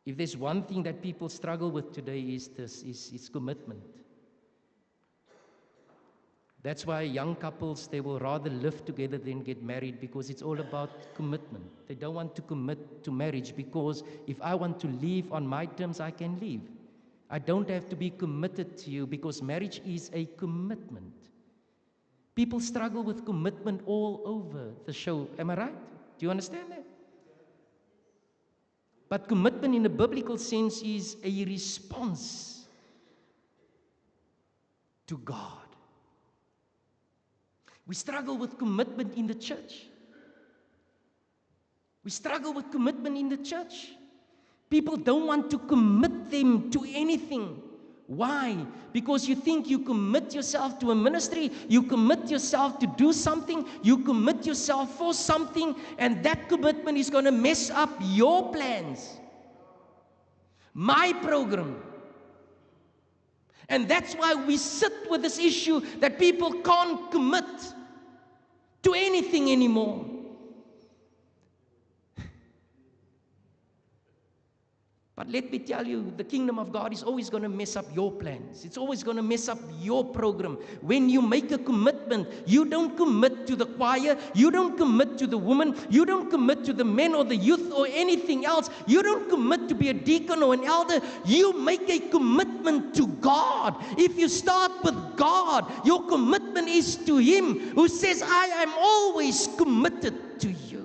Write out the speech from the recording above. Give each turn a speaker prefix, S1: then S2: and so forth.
S1: If there's one thing that people struggle with today is commitment. That's why young couples, they will rather live together than get married, because it's all about commitment. They don't want to commit to marriage because if I want to leave on my terms, I can leave. I don't have to be committed to you, because marriage is a commitment. People struggle with commitment all over the show. Am I right? Do you understand that? But commitment in a biblical sense is a response to God. We struggle with commitment in the church. We struggle with commitment in the church. People don't want to commit them to anything. Why? Because you think you commit yourself to a ministry, you commit yourself to do something, you commit yourself for something, and that commitment is going to mess up your plans, my program. And that's why we sit with this issue that people can't commit to anything anymore. But let me tell you, the kingdom of God is always going to mess up your plans. It's always going to mess up your program. When you make a commitment, you don't commit to the choir, you don't commit to the woman, you don't commit to the men or the youth or anything else. You don't commit to be a deacon or an elder. You make a commitment to God. If you start with God, your commitment is to Him, who says, I am always committed to you.